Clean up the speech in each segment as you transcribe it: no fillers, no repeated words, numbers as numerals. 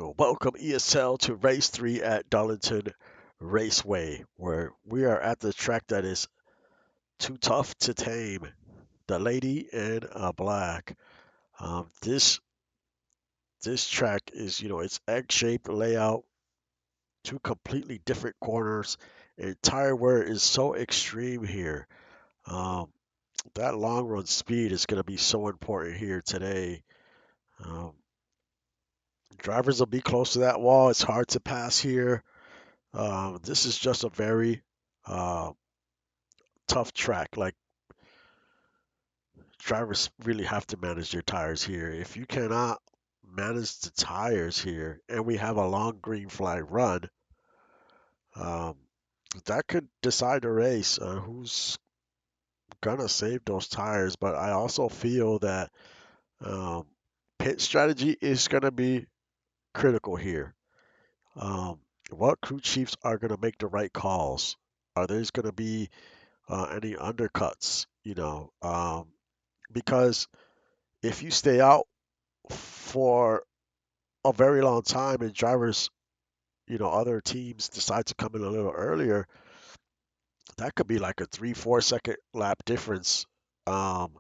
Welcome ESL to race 3 at Darlington Raceway, where we are at the track that is too tough to tame. The Lady in Black. This track is, it's egg-shaped layout, two completely different corners, and tire wear is so extreme here. Um, that long run speed is going to be so important here today. Um, Drivers will be close to that wall. It's hard to pass here. This is just a very uh, tough track. Like, drivers really have to manage their tires here. If you cannot manage the tires here, and we have a long green flag run, um, that could decide the race. Who's gonna save those tires? But I also feel that um, pit strategy is gonna be critical here. Um, what crew chiefs are gonna make the right calls? Are there gonna be any undercuts? Because if you stay out for a very long time and drivers, other teams decide to come in a little earlier, that could be like a 3, 4 second lap difference um,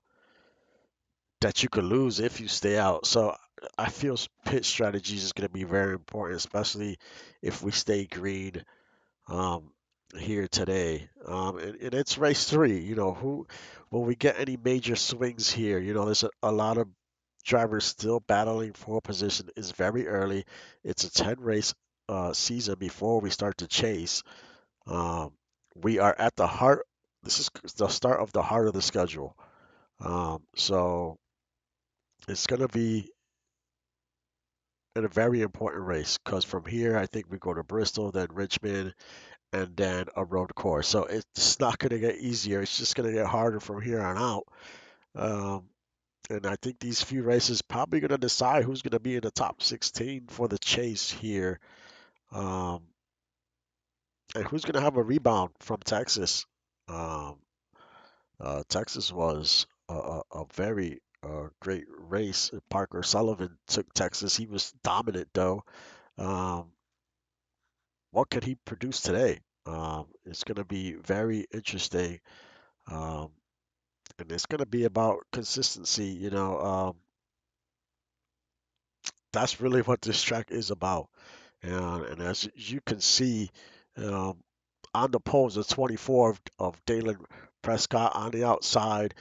that you could lose if you stay out. So I feel pit strategies is going to be very important, especially if we stay green um, here today. And it's race 3. Who will we get any major swings here? There's a lot of drivers still battling for position. It's very early. It's a 10 race season before we start to chase. Um, we are at the heart. This is the start of the heart of the schedule. So it's going to be a very important race because from here, I think we go to Bristol, then Richmond, and then a road course. So it's not going to get easier. It's just going to get harder from here on out. Um, and I think these few races probably going to decide who's going to be in the top 16 for the chase here, um, and who's going to have a rebound from Texas. Um, Texas was a very great race. Parker Sullivan took Texas. He was dominant though. Um, what could he produce today? It's going to be very interesting. Um, and it's going to be about consistency. That's really what this track is about. And as you can see um, on the poles, the 24 of Dalen Prescott on the outside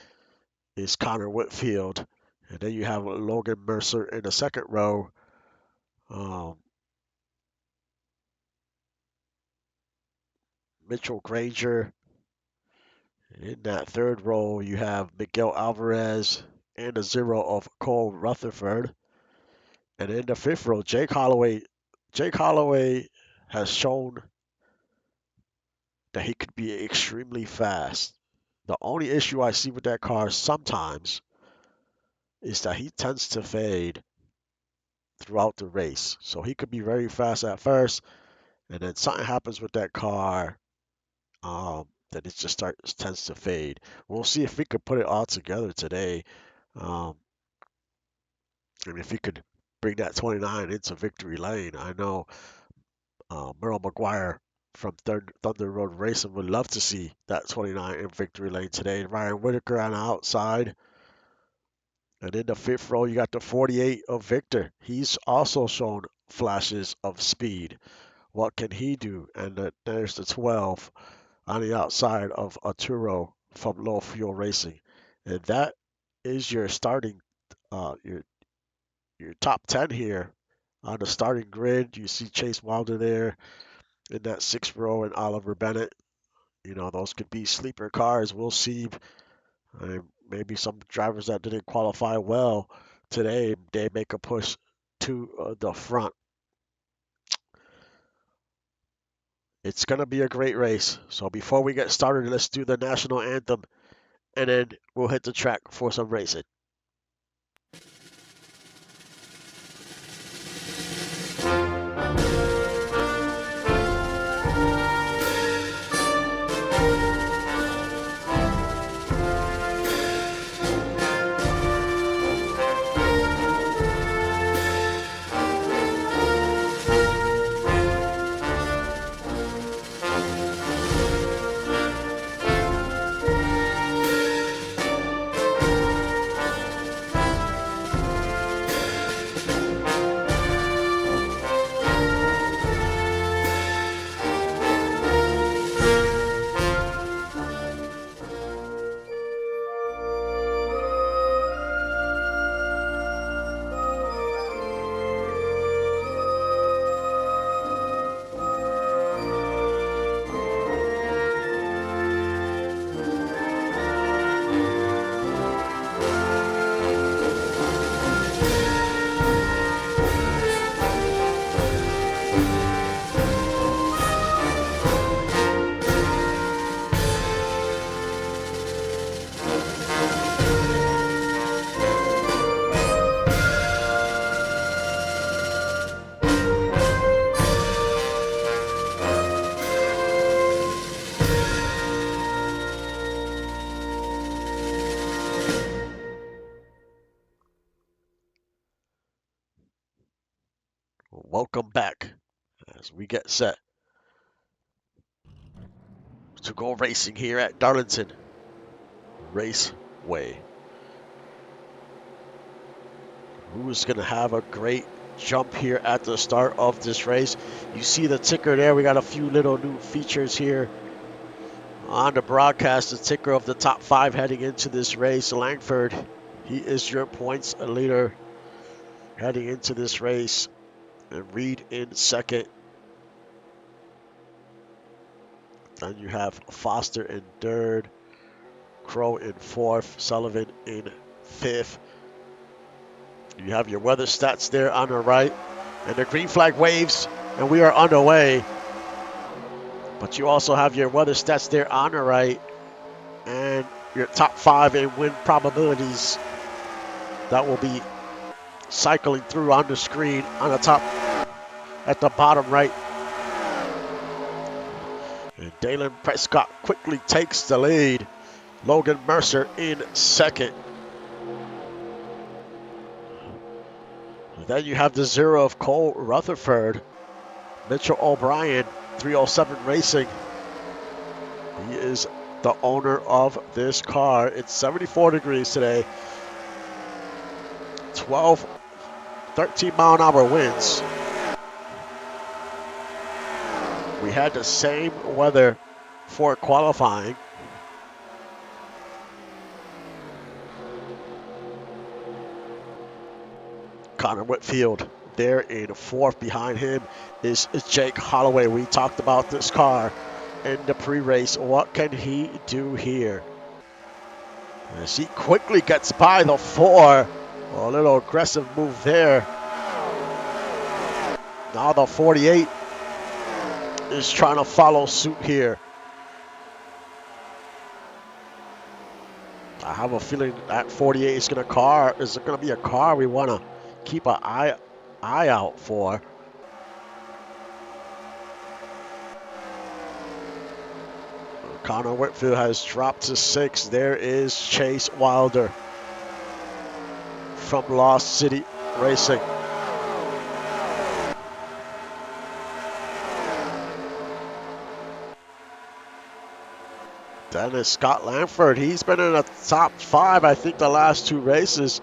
is Connor Whitfield. And then you have Logan Mercer in the second row. Um, Mitchell Granger. In that third row, you have Miguel Alvarez and the 0 of Cole Rutherford. And in the fifth row, Jake Holloway. Jake Holloway has shown that he could be extremely fast. The only issue I see with that car sometimes is that he tends to fade throughout the race. So he could be very fast at first, and then something happens with that car, that it just tends to fade. We'll see if we could put it all together today, um, and if he could bring that 29 into victory lane. I know Merle McGuire from Thunder Road Racing would love to see that 29 in victory lane today. Ryan Whitaker on the outside. And in the fifth row, you got the 48 of Victor. He's also shown flashes of speed. What can he do? And there's the 12 on the outside of Arturo from Low Fuel Racing. And that is your starting, your top 10 here on the starting grid. You see Chase Wilder there in that sixth row and Oliver Bennett. Those could be sleeper cars. We'll see. Maybe some drivers that didn't qualify well today, they make a push to the front. It's going to be a great race. So before we get started, let's do the national anthem, and then we'll hit the track for some racing. Welcome back as we get set to go racing here at Darlington Raceway. Who's going to have a great jump here at the start of this race? You see the ticker there. We got a few little new features here on the broadcast. The ticker of the top 5 heading into this race. Langford, he is your points leader heading into this race. And Reed in second. Then you have Foster in third, Crow in fourth, Sullivan in fifth. You have your weather stats there on the right, and the green flag waves, and we are underway. But you also have your weather stats there on the right, and your top 5 in win probabilities that will be cycling through on the screen on the top at the bottom right. And Dalen Prescott quickly takes the lead. Logan Mercer in second. And then you have the 0 of Cole Rutherford. Mitchell O'Brien, 307 Racing. He is the owner of this car. It's 74 degrees today. 13 mile an hour winds. We had the same weather for qualifying. Connor Whitfield there in fourth. Behind him is Jake Holloway. We talked about this car in the pre-race. What can he do here? As he quickly gets by the 4. A little aggressive move there. Now the 48 is trying to follow suit here. I have a feeling that 48 is going to be a car we want to keep an eye out for. Connor Whitfield has dropped to 6. There is Chase Wilder from Lost City Racing. Then is Scott Langford. He's been in the top 5, I think, the last 2 races.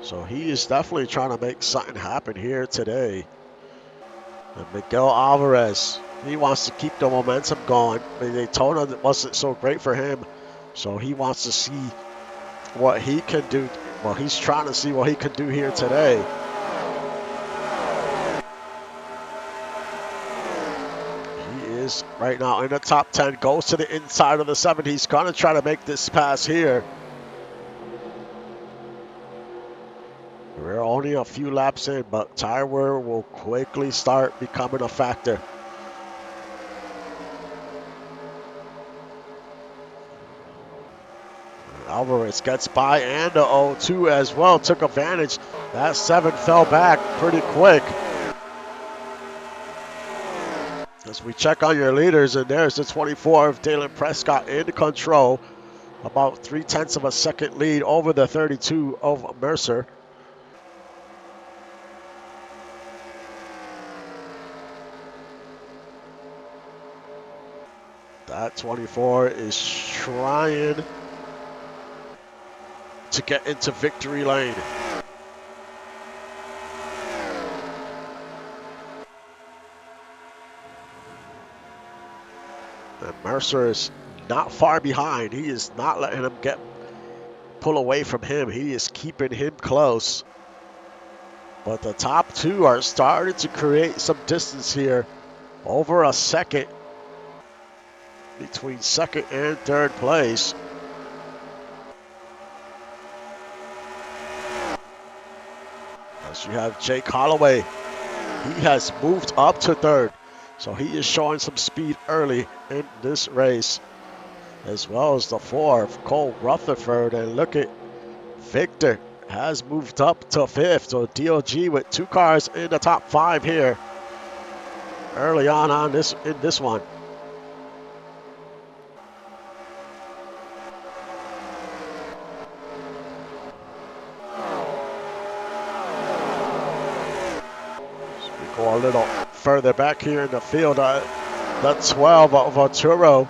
So he is definitely trying to make something happen here today. And Miguel Alvarez, he wants to keep the momentum going. Daytona wasn't so great for him. So he wants to see what he can do. Well, he's trying to see what he can do here today. Right now in the top 10, goes to the inside of the 7. He's going to try to make this pass here. We're only a few laps in, but tire wear will quickly start becoming a factor. Alvarez gets by, and the 0-2 as well, took advantage. That 7 fell back pretty quick. As we check on your leaders, and there's the 24 of Dalen Prescott in control. About 0.3 of a second lead over the 32 of Mercer. That 24 is trying to get into victory lane. And Mercer is not far behind. He is not letting him pull away from him. He is keeping him close. But the top 2 are starting to create some distance here. Over a second between second and third place. As you have Jake Holloway. He has moved up to third. So he is showing some speed early in this race. As well as the 4 of Cole Rutherford. And look at Victor has moved up to 5th. So DOG with 2 cars in the top 5 here. Early on in this one. Go a little further back here in the field. The 12 of Arturo,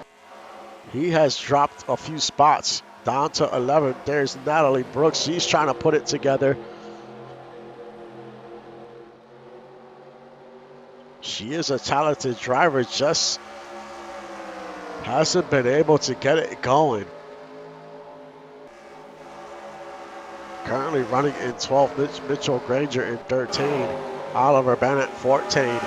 he has dropped a few spots down to 11. There's Natalie Brooks. She's trying to put it together. She is a talented driver, just hasn't been able to get it going. Currently running in 12, Mitchell Granger in 13, Oliver Bennett 14.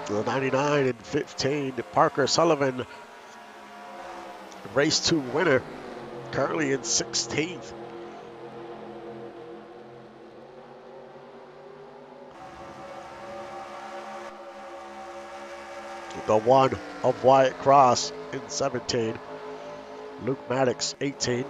The 99 in 15, Parker Sullivan, race 2 winner, currently in 16th. The 1 of Wyatt Cross in 17, Luke Maddox 18.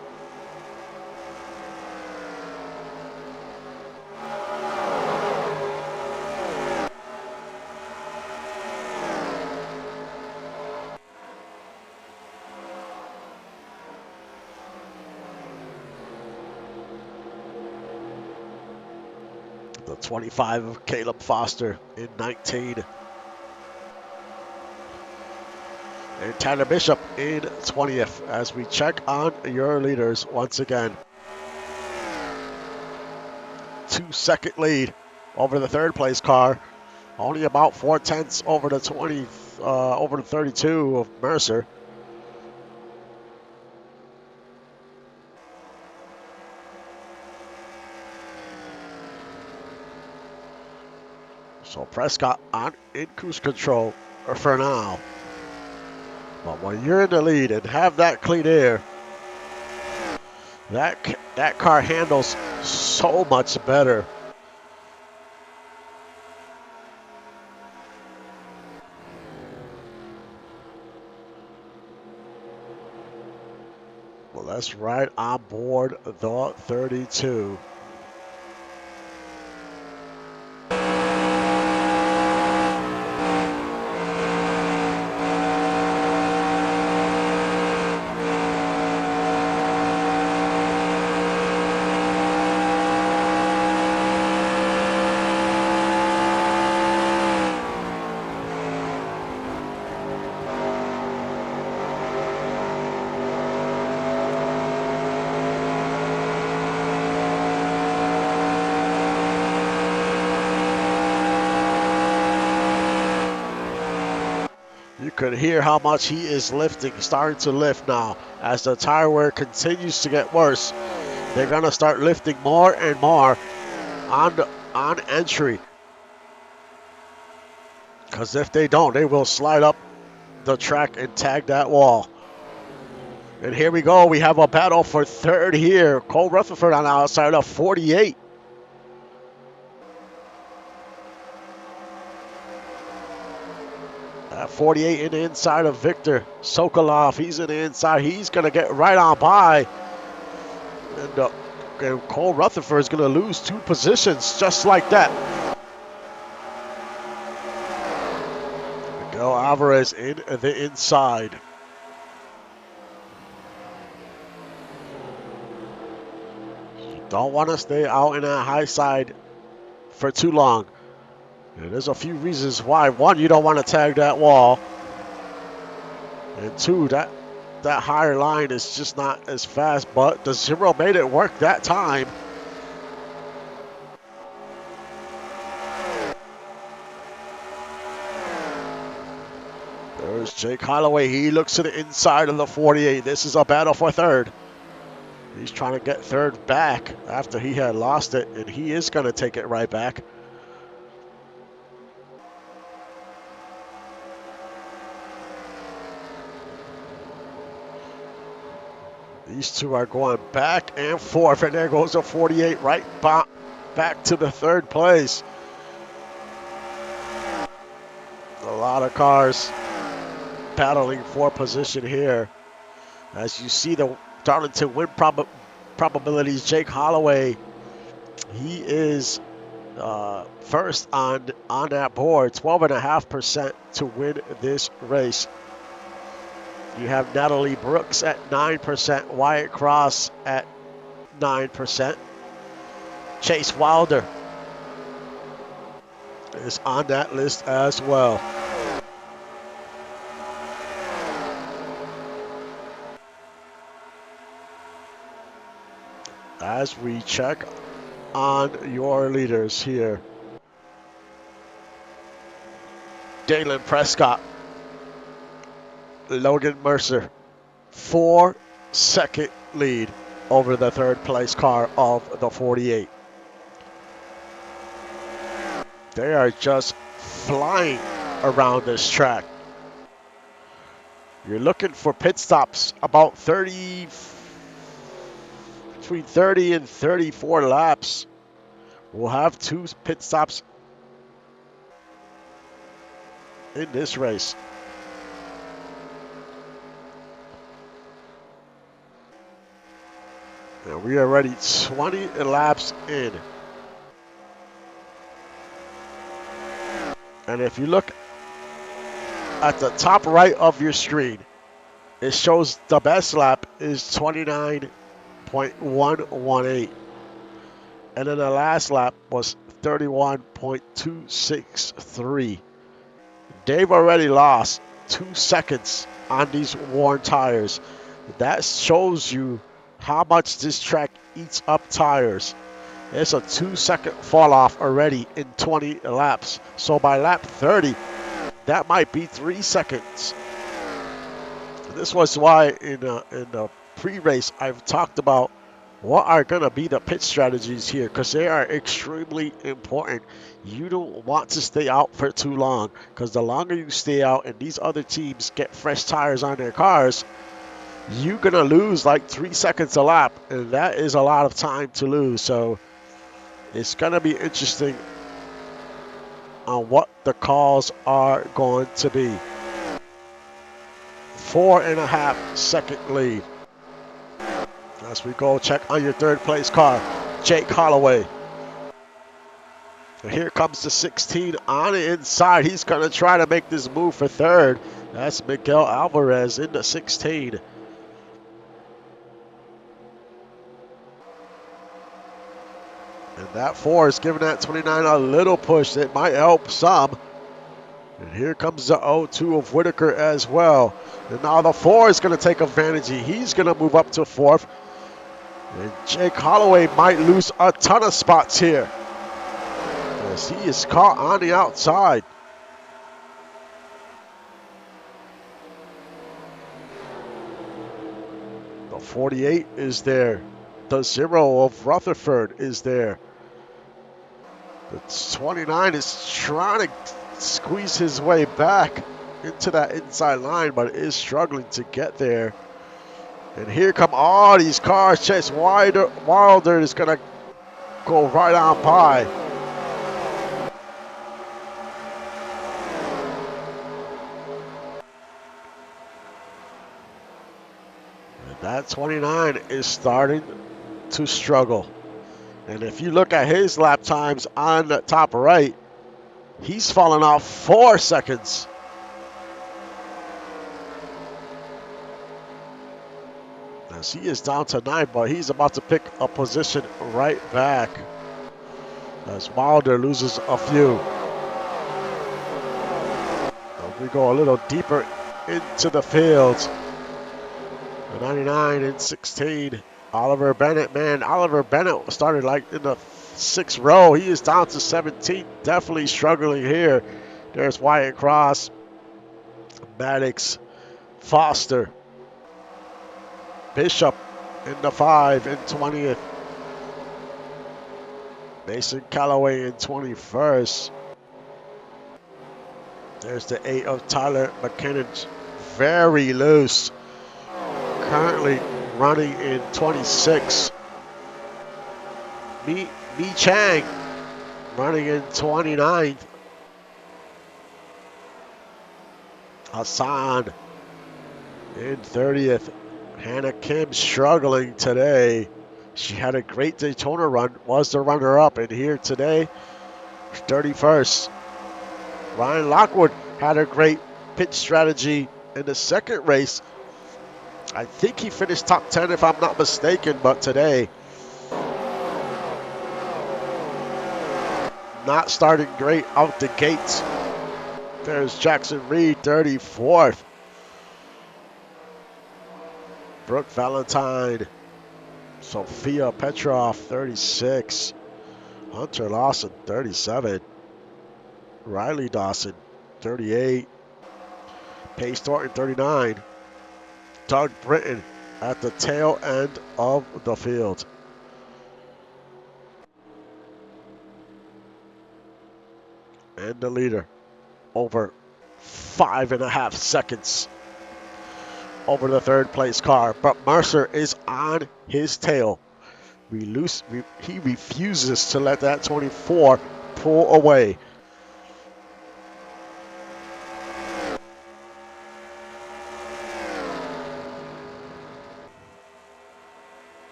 The 25 of Caleb Foster in 19. And Tanner Bishop in 20th as we check on your leaders once again. 2-second lead over the third place car. Only about 4/10 over the 32 of Mercer. So Prescott in cruise control for now. But when you're in the lead and have that clean air, that car handles so much better. Well, that's right on board the 32. You could hear how much he is lifting, starting to lift now. As the tire wear continues to get worse, they're going to start lifting more and more on entry. Because if they don't, they will slide up the track and tag that wall. And here we go. We have a battle for third here. Cole Rutherford on the outside of 48. At 48 in the inside of Victor Sokolov. He's in the inside. He's going to get right on by. And Cole Rutherford is going to lose 2 positions just like that. Miguel Alvarez in the inside. Don't want to stay out in that high side for too long. And there's a few reasons why. 1, you don't want to tag that wall. And 2, that higher line is just not as fast, but the 0 made it work that time. There's Jake Holloway. He looks to the inside of the 48. This is a battle for third. He's trying to get third back after he had lost it, and he is going to take it right back. These two are going back and forth, and there goes a 48 right back to the third place. A lot of cars battling for position here. As you see the Darlington win probabilities, Jake Holloway, he is first on that board, 12.5% to win this race. You have Natalie Brooks at 9%, Wyatt Cross at 9%. Chase Wilder is on that list as well. As we check on your leaders here, Dalen Prescott, Logan Mercer, 4-second lead over the third place car of the 48. They are just flying around this track. You're looking for pit stops about between 30 and 34 laps. We'll have 2 pit stops in this race. And we are already 20 laps in. And if you look at the top right of your screen, it shows the best lap is 29.118. And then the last lap was 31.263. They've already lost 2 seconds on these worn tires. That shows you how much this track eats up tires. It's a 2-second fall off already in 20 laps. So by lap 30, that might be 3 seconds. This was why in the pre-race I've talked about what are going to be the pit strategies here, because they are extremely important. You don't want to stay out for too long, because the longer you stay out and these other teams get fresh tires on their cars, you're going to lose like 3 seconds a lap, and that is a lot of time to lose. So it's going to be interesting on what the calls are going to be. 4.5 second lead. As we go check on your third place car, Jake Holloway. And here comes the 16 on the inside. He's going to try to make this move for third. That's Miguel Alvarez in the 16. And that 4 is giving that 29 a little push. It might help some. And here comes the 0-2 of Whitaker as well. And now the 4 is going to take advantage. He's going to move up to 4th. And Jake Holloway might lose a ton of spots here, as he is caught on the outside. The 48 is there. The 0 of Rutherford is there. The 29 is trying to squeeze his way back into that inside line, but is struggling to get there. And here come all these cars. Chase Wilder is going to go right on by. And that 29 is starting to struggle. And if you look at his lap times on the top right, he's fallen off 4 seconds. As he is down to 9, but he's about to pick a position right back as Wilder loses a few. And we go a little deeper into the fields. The 99 and 16, Oliver Bennett. Man, Oliver Bennett started like in the 6th row. He is down to 17, definitely struggling here. There's Wyatt Cross, Maddox, Foster, Bishop in the 5 in 20th. Mason Calloway in 21st. There's the 8 of Tyler McKinnon. Very loose. Currently running in 26. Mi Chang running in 29th. Hassan in 30th. Hannah Kim struggling today. She had a great Daytona run, was the runner-up, and here today, 31st. Ryan Lockwood had a great pit strategy in the second race. I think he finished top 10 if I'm not mistaken, but today not starting great out the gates. There's Jackson Reed, 34th. Brooke Valentine, Sophia Petrov, 36. Hunter Lawson, 37. Riley Dawson, 38. Pace Thornton, 39. Doug Britton at the tail end of the field. And the leader over 5.5 seconds over the third place car. But Mercer is on his tail. He refuses to let that 24 pull away.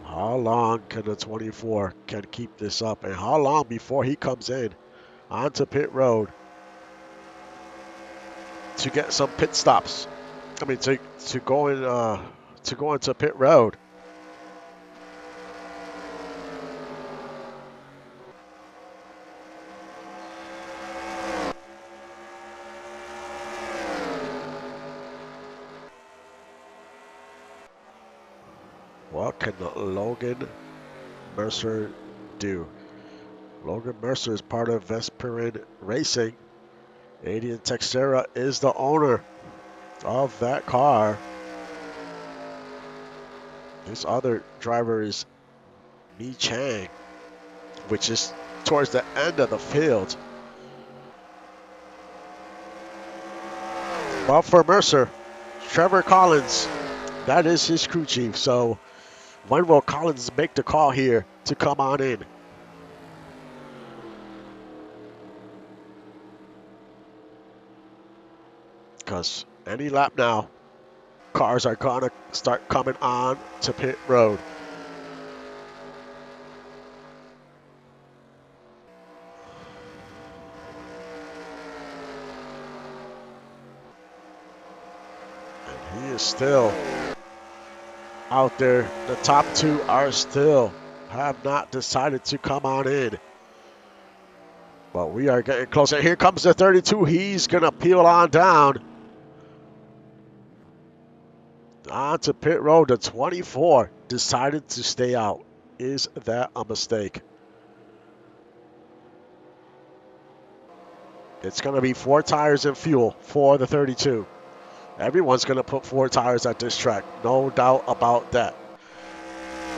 How long can the 24 can keep this up, and how long before he comes in onto pit road to get some pit stops? I mean, to go into pit road. What can Logan Mercer do? Logan Mercer is part of Vesperin Racing. Adrian Texera is the owner of that car. This other driver is Mi Chang, which is towards the end of the field. But for Mercer, Trevor Collins, that is his crew chief. So when will Collins make the call here to come on in? Because any lap now, cars are going to start coming on to pit road. And he is still out there. The top two are still have not decided to come on in. But we are getting closer. Here comes the 32. He's going to peel on down. Onto pit road. The 24 decided to stay out. Is that a mistake? It's going to be 4 tires and fuel for the 32. Everyone's going to put 4 tires at this track. No doubt about that.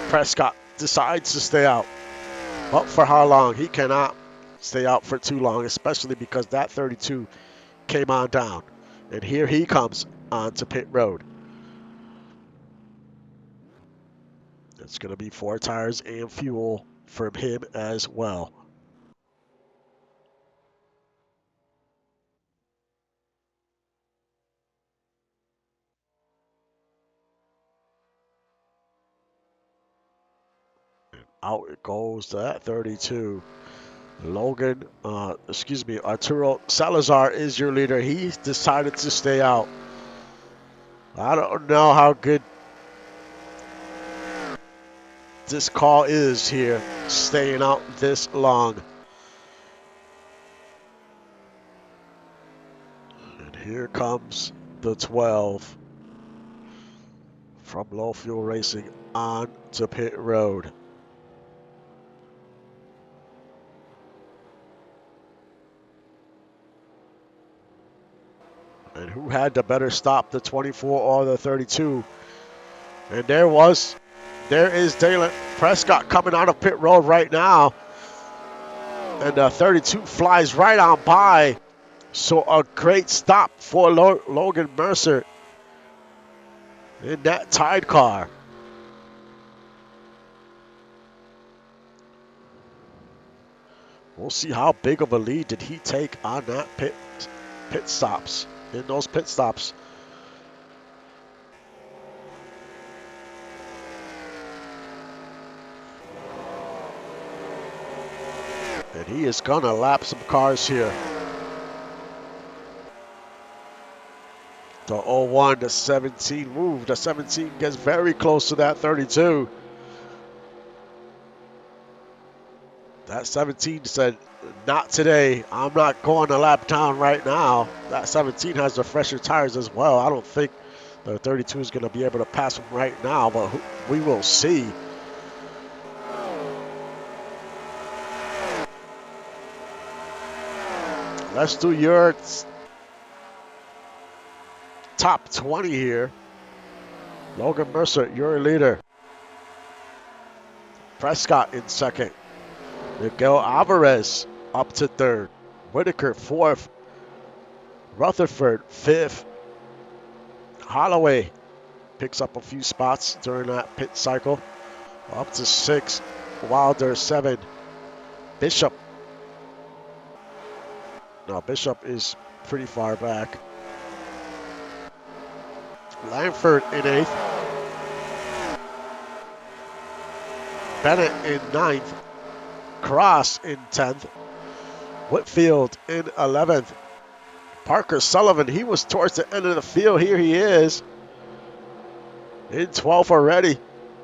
Prescott decides to stay out. But for how long? He cannot stay out for too long, especially because that 32 came on down. And here he comes onto pit road. It's going to be 4 tires and fuel from him as well. And out it goes to that 32. Arturo Salazar is your leader. He's decided to stay out. I don't know how good this call is here, staying out this long. And here comes the 12 from Low Fuel Racing on to pit road. And who had the better stop, the 24 or the 32? And there is Dalen Prescott coming out of pit road right now. And the 32 flies right on by. So a great stop for Logan Mercer in that Tide car. We'll see how big of a lead did he take on that pit stops, in those pit stops. And he is going to lap some cars here. The 01, the 17, the 17 gets very close to that 32. That 17 said, not today. I'm not going to lap down right now. That 17 has the fresher tires as well. I don't think the 32 is going to be able to pass him right now, but we will see. Let's do your top 20 here. Logan Mercer, your leader. Prescott in second. Miguel Alvarez up to third. Whitaker fourth. Rutherford fifth. Holloway picks up a few spots during that pit cycle. Up to sixth. Wilder seven. Bishop. No, Bishop is pretty far back. Langford in eighth. Bennett in ninth. Cross in 10th. Whitfield in 11th. Parker Sullivan, he was towards the end of the field. Here he is in 12th already,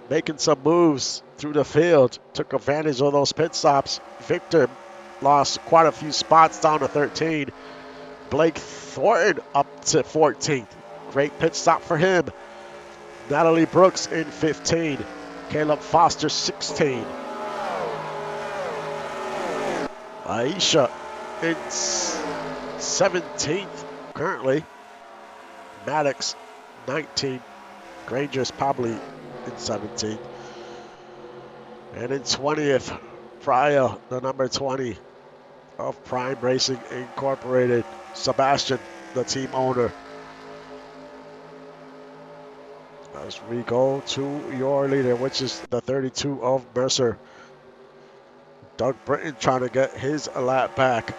making some moves through the field. Took advantage of those pit stops. Victor lost quite a few spots down to 13. Blake Thornton up to 14th. Great pit stop for him. Natalie Brooks in 15. Caleb Foster 16. Aisha in 17th currently. Maddox 19. Granger's probably in 17th. And in 20th, Pryor, the number 20 of Prime Racing Incorporated. Sebastian, the team owner. As we go to your leader, which is the 32 of Mercer. Doug Britton trying to get his lap back.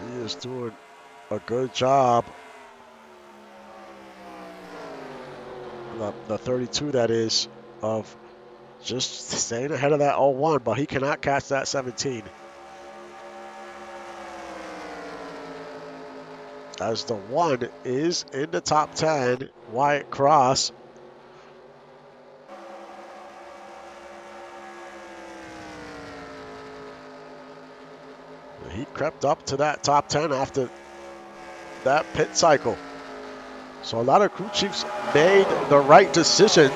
He is doing a good job. The 32, that is, of just staying ahead of that 01, but he cannot catch that 17. As the 1 is in the top 10, Wyatt Cross. He crept up to that top 10 after that pit cycle. So a lot of crew chiefs made the right decision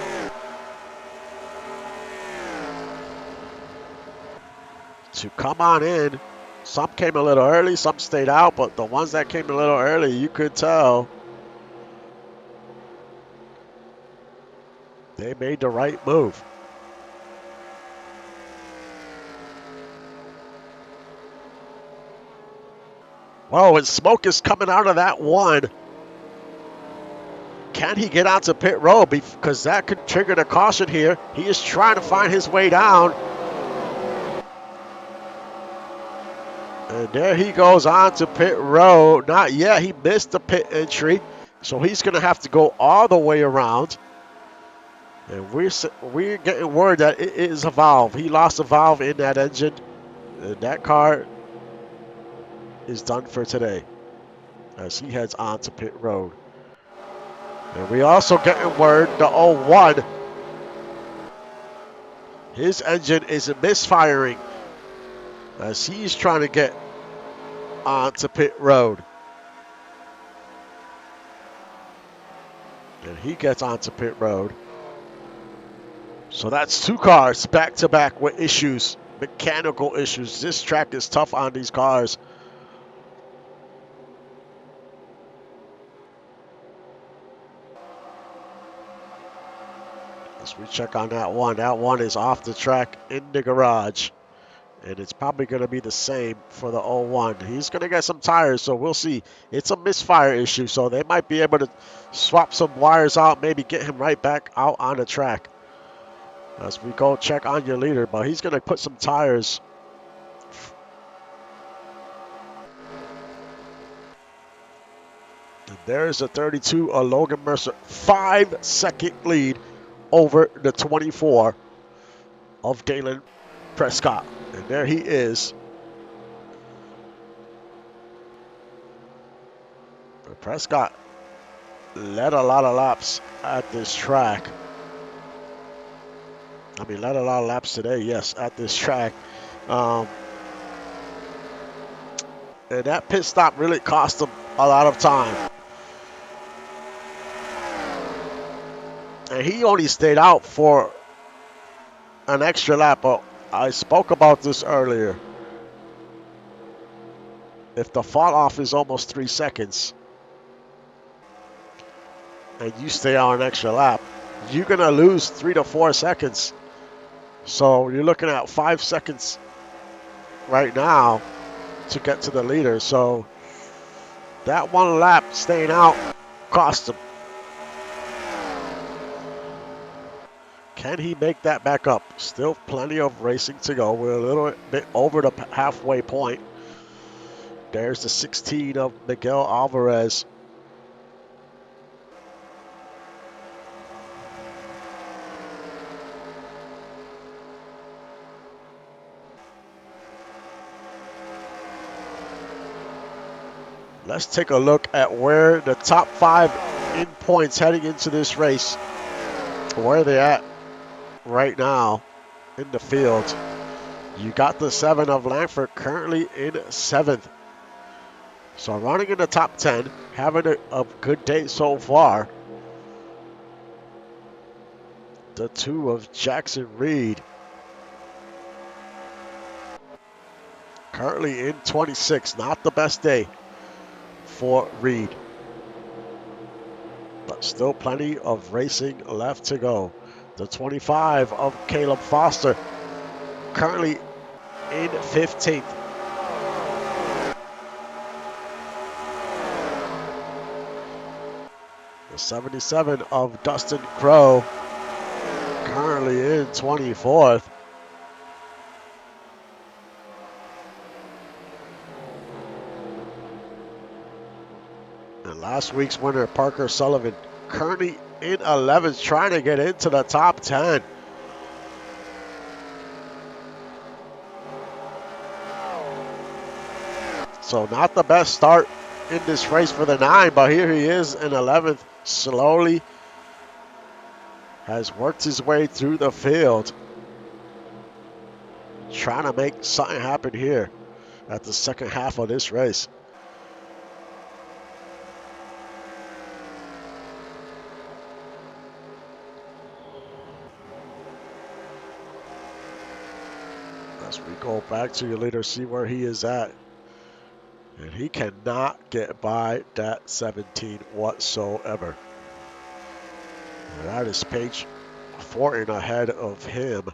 to come on in. Some came a little early, some stayed out, but the ones that came a little early, you could tell they made the right move. Whoa, and smoke is coming out of that 1. Can he get onto pit road? Because that could trigger the caution here. He is trying to find his way down. And there he goes on to pit road. Not yet. He missed the pit entry. So he's going to have to go all the way around. And we're getting word that it is a valve. He lost a valve in that engine. And that car is done for today as he heads on to pit road. And we also getting word the 01, his engine is misfiring as he's trying to get onto pit road. And he gets onto pit road. So that's 2 cars back to back with issues, mechanical issues. This track is tough on these cars. As we check on that 1. That 1 is off the track in the garage. And it's probably going to be the same for the 01. He's going to get some tires, so we'll see. It's a misfire issue, so they might be able to swap some wires out, maybe get him right back out on the track. As we go check on your leader, but he's going to put some tires. And there's a 32, a Logan Mercer, 5-second lead over the 24 of Dalen Prescott. And there he is. Prescott led a lot of laps at this track. I mean, led a lot of laps today, yes, at this track. And that pit stop really cost him a lot of time. And he only stayed out for an extra lap. But I spoke about this earlier. If the fall off is almost 3 seconds and you stay on an extra lap, you're going to lose 3 to 4 seconds. So you're looking at 5 seconds right now to get to the leader. So that one lap staying out cost him. Can he make that back up? Still plenty of racing to go. We're a little bit over the halfway point. There's the 16 of Miguel Alvarez. Let's take a look at where the top 5 in points heading into this race, where they're at right now in the field. You got the 7 of Langford currently in 7th. So running in the top 10, having a good day so far. The 2 of Jackson Reed currently in 26. Not the best day for Reed, but still plenty of racing left to go. The 25 of Caleb Foster currently in 15th. The 77 of Dustin Crowe currently in 24th. And last week's winner, Parker Sullivan, currently in 11th, trying to get into the top 10. So not the best start in this race for the 9, but here he is in 11th, slowly has worked his way through the field, trying to make something happen here at the second half of this race. As we go back to your leader, see where he is at. And he cannot get by that 17 whatsoever. And that is Paige Fortin ahead of him.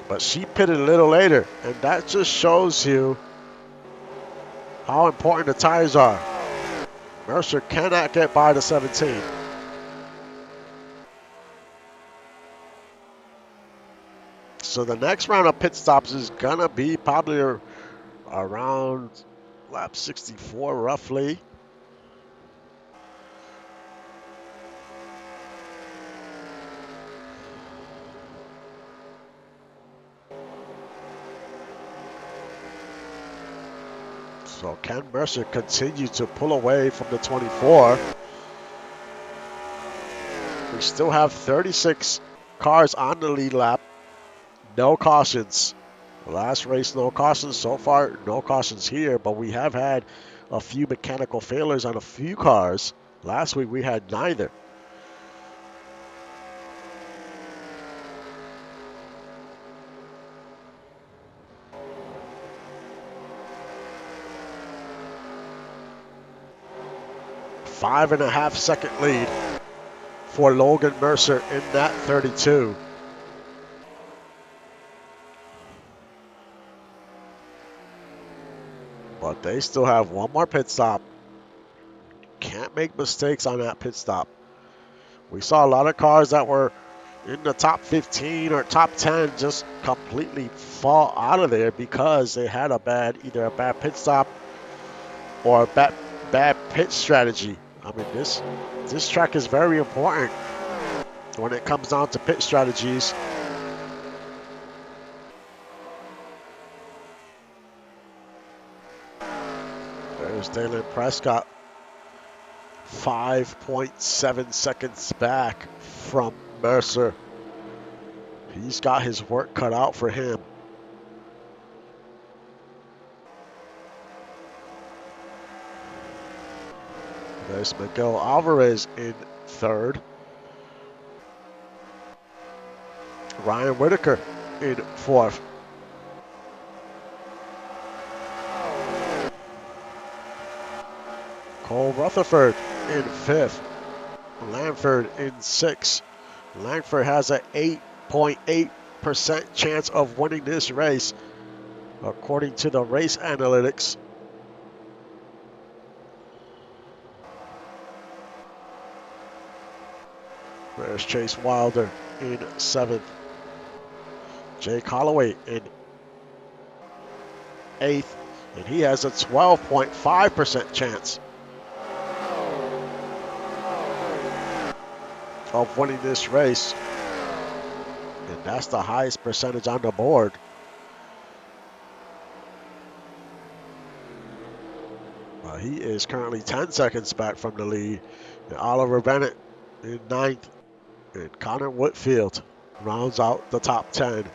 But she pitted a little later, and that just shows you how important the tires are. Mercer cannot get by the 17. So the next round of pit stops is going to be probably around lap 64 roughly. So can Mercer continue to pull away from the 24? We still have 36 cars on the lead lap. No cautions. Last race, no cautions. So far, no cautions here, but we have had a few mechanical failures on a few cars. Last week, we had neither. Five-and-a-half-second lead for Logan Mercer in that 32. But they still have one more pit stop. Can't make mistakes on that pit stop. We saw a lot of cars that were in the top 15 or top 10 just completely fall out of there because they had either a bad pit stop or a bad pit strategy. I mean, this track is very important when it comes down to pit strategies. There's Dalen Prescott, 5.7 seconds back from Mercer. He's got his work cut out for him. There's Miguel Alvarez in third. Ryan Whitaker in fourth. Cole Rutherford in fifth. Lanford in sixth. Langford has an 8.8% chance of winning this race, according to the race analytics. There's Chase Wilder in seventh. Jake Holloway in eighth, and he has a 12.5% chance of winning this race. And that's the highest percentage on the board. He is currently 10 seconds back from the lead. And Oliver Bennett in ninth. And Connor Whitfield rounds out the top 10.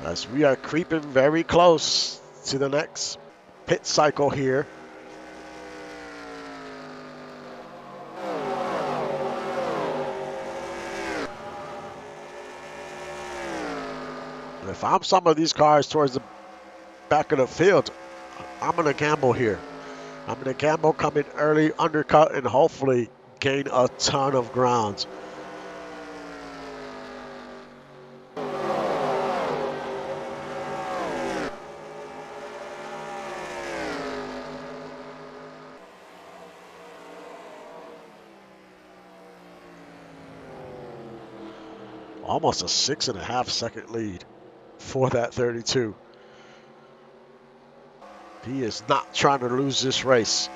As we are creeping very close to the next pit cycle here. If I'm some of these cars towards the back of the field, I'm going to gamble here. I'm going to gamble, come in early, undercut, and hopefully gain a ton of ground. Almost a 6.5 second lead for that 32. He is not trying to lose this race.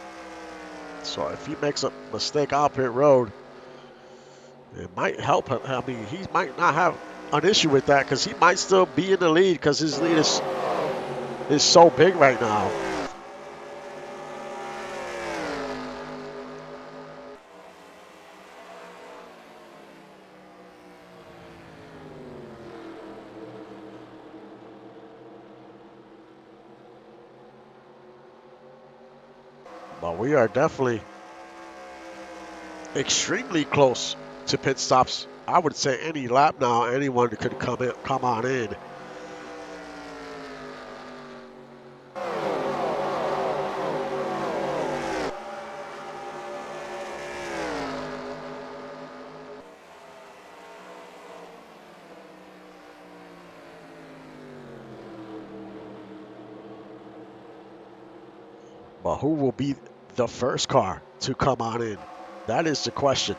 So if he makes a mistake on pit road, it might help him. I mean, he might not have an issue with that because he might still be in the lead because his lead is so big right now. But we are definitely extremely close to pit stops. I would say any lap now, anyone could come on in. But who will be the first car to come on in? That is the question.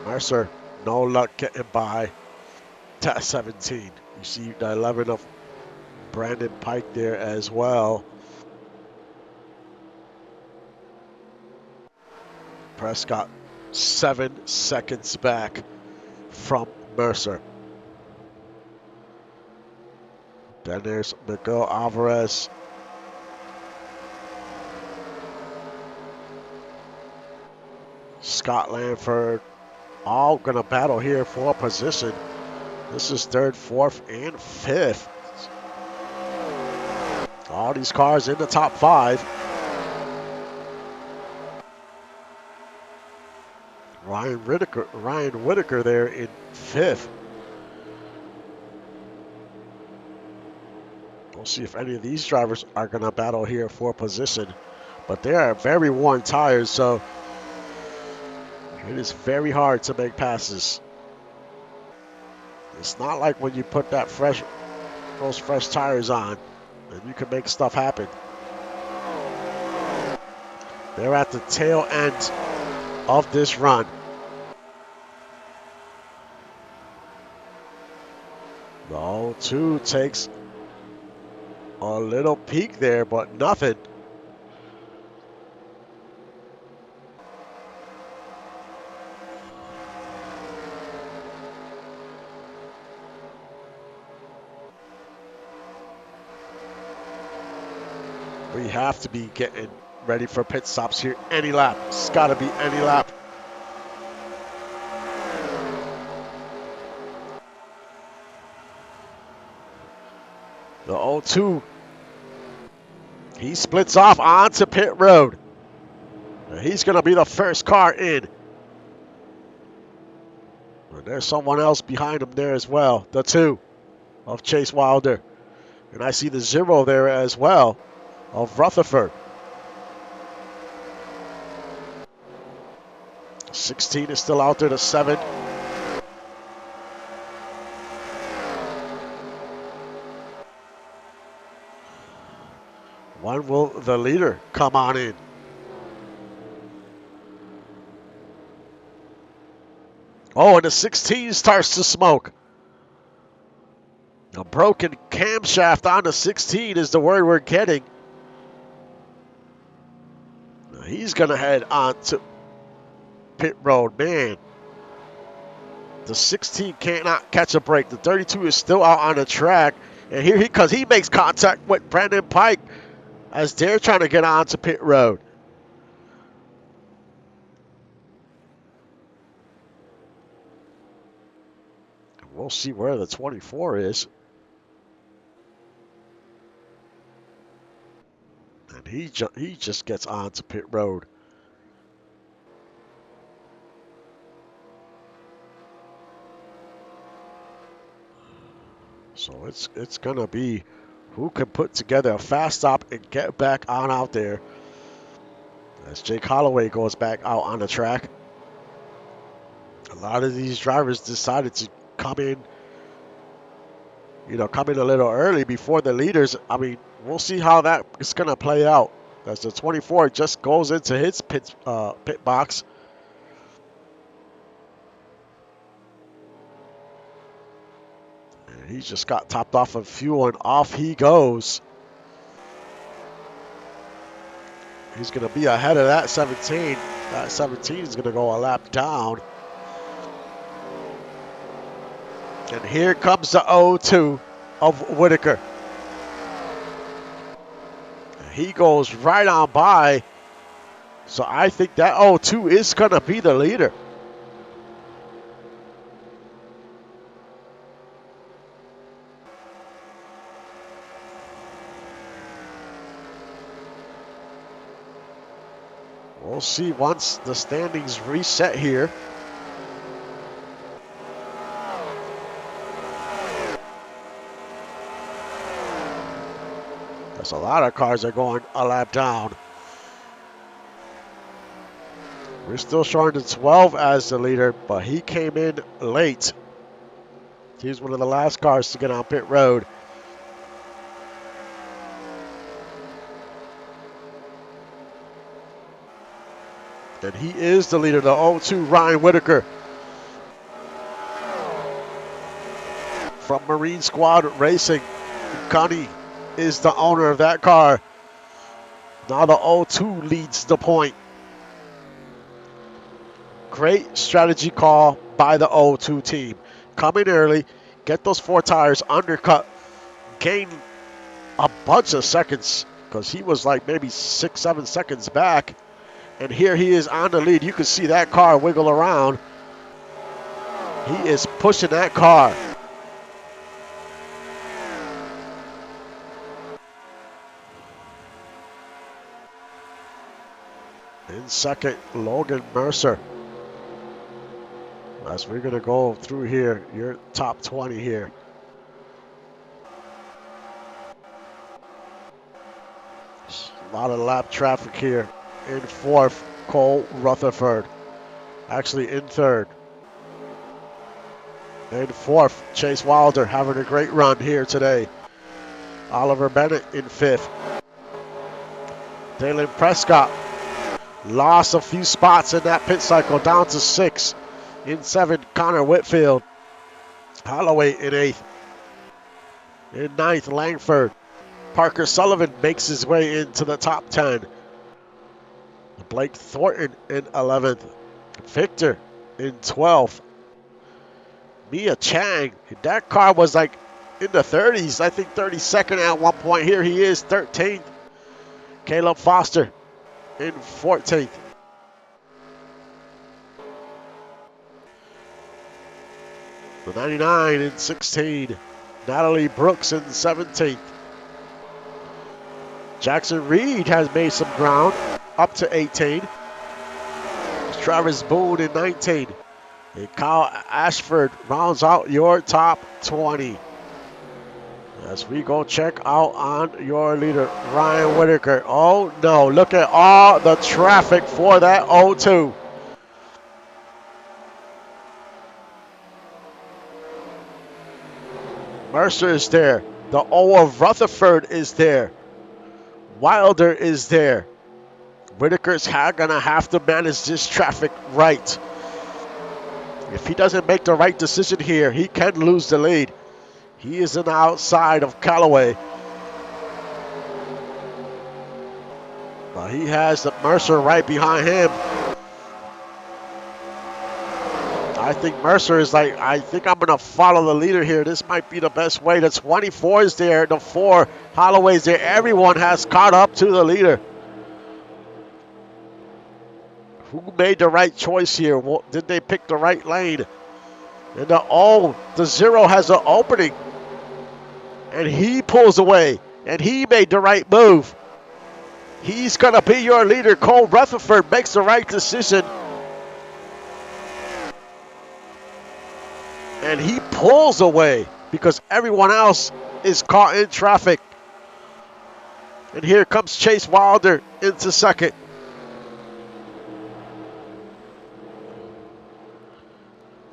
Mercer, no luck getting by that 17. You see the 11 of Brandon Pike there as well. Prescott 7 seconds back from Mercer. Then there's Miguel Alvarez. Scott Lanford, all gonna battle here for a position. This is third, fourth, and fifth. All these cars in the top 5. Ryan Whitaker there in fifth. We'll see if any of these drivers are going to battle here for position. But they are very worn tires, so it is very hard to make passes. It's not like when you put those fresh tires on and you can make stuff happen. They're at the tail end of this run. The 02 takes A little peak there, but nothing. We have to be getting ready for pit stops here any lap. It's got to be any lap. The 0-2, he splits off onto pit road. He's going to be the first car in. And there's someone else behind him there as well, the 2 of Chase Wilder. And I see the 0 there as well of Rutherford. 16 is still out there, the 7. When will the leader come on in? Oh, and the 16 starts to smoke. A broken camshaft on the 16 is the word we're getting. He's going to head on to pit road. Man, the 16 cannot catch a break. The 32 is still out on the track. And here because he makes contact with Brandon Pike as they're trying to get on to pit road. We'll see where the 24 is. And he just gets on to pit road. So it's going to be who can put together a fast stop and get back on out there as Jake Holloway goes back out on the track. A lot of these drivers decided to come in a little early before the leaders. I mean, we'll see how that is going to play out as the 24 just goes into his pit box. And he just got topped off of fuel and off he goes. He's going to be ahead of that 17. That 17 is going to go a lap down. And here comes the 0-2 of Whitaker. He goes right on by. So I think that 0-2 is going to be the leader. We'll see once the standings reset here. There's a lot of cars that are going a lap down. We're still showing the 12 as the leader, but he came in late. He's one of the last cars to get on pit road. And he is the leader, the 0-2 Ryan Whitaker from Marine Squad Racing. Gunny is the owner of that car. Now the 0-2 leads the point. Great strategy call by the 0-2 team. Come in early, get those 4 tires undercut, gain a bunch of seconds because he was like maybe 6-7 seconds back. And here he is on the lead. You can see that car wiggle around. He is pushing that car. In second, Logan Mercer. As we're going to go through here, your top 20 here. A lot of lap traffic here. In fourth, Cole Rutherford. Actually in third. In fourth, Chase Wilder having a great run here today. Oliver Bennett in fifth. Dalen Prescott lost a few spots in that pit cycle, down to 6. In 7th, Connor Whitfield. Holloway in 8th. In 9th, Langford. Parker Sullivan makes his way into the top 10. Blake Thornton in 11th. Victor in 12th. Mia Chang, that car was like in the 30s, I think 32nd at one point. Here he is, 13th. Caleb Foster in 14th. The 99 in 16. Natalie Brooks in 17th. Jackson Reed has made some ground, up to 18. Travis Boone in 19. And Kyle Ashford rounds out your top 20. As we go check out on your leader, Ryan Whitaker. Oh no, look at all the traffic for that 02. Mercer is there. The O of Rutherford is there. Wilder is there. Whitaker's gonna have to manage this traffic right. If he doesn't make the right decision here, he can lose the lead. He is on the outside of Callaway. But he has the Mercer right behind him. I think Mercer is like, I think I'm going to follow the leader here. This might be the best way. The 24 is there. The 4, Holloway's there. Everyone has caught up to the leader. Who made the right choice here? Did they pick the right lane? And the 0 has an opening. And he pulls away. And he made the right move. He's going to be your leader. Cole Rutherford makes the right decision. And he pulls away because everyone else is caught in traffic. And here comes Chase Wilder into second.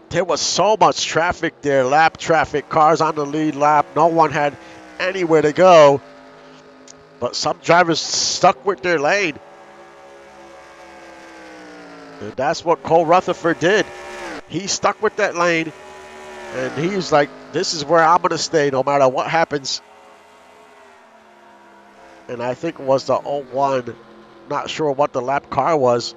There was so much traffic there, lap traffic, cars on the lead lap. No one had anywhere to go. But some drivers stuck with their lane. And that's what Cole Rutherford did. He stuck with that lane. And he's like, this is where I'm going to stay no matter what happens. And I think it was the 01, not sure what the lap car was,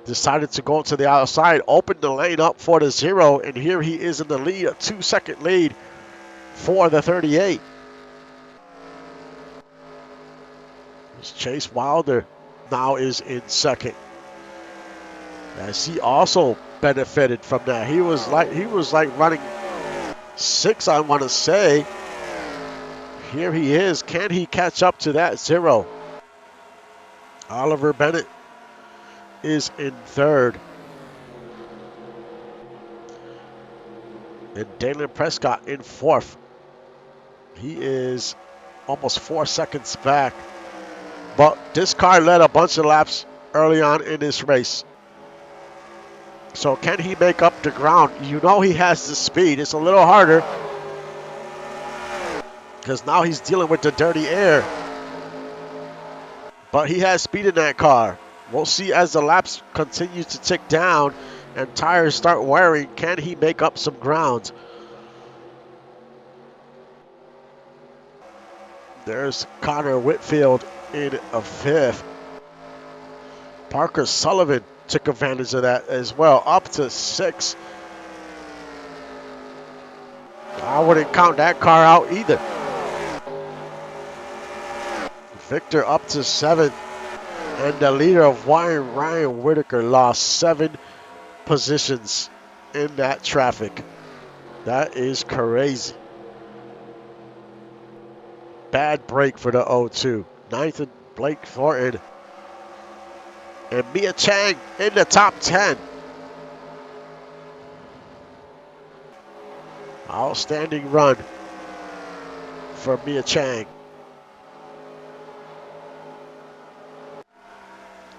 decided to go to the outside, opened the lane up for the 0, and here he is in the lead, a 2-second lead for the 38. Chase Wilder now is in second. As he also benefited from that. He was like running 6, I want to say. Here he is. Can he catch up to that 0? Oliver Bennett is in third. And Dalen Prescott in fourth. He is almost 4 seconds back. But this car led a bunch of laps early on in this race. So can he make up the ground? You know he has the speed. It's a little harder because now he's dealing with the dirty air. But he has speed in that car. We'll see as the laps continue to tick down and tires start wearing. Can he make up some ground? There's Connor Whitfield in a 5th. Parker Sullivan took advantage of that as well, up to 6. I wouldn't count that car out either. Victor up to 7th. And the leader of Ryan Whitaker lost 7 positions in that traffic. That is crazy. Bad break for the 02. 9th and Blake Thornton. And Mia Chang in the top 10. Outstanding run for Mia Chang.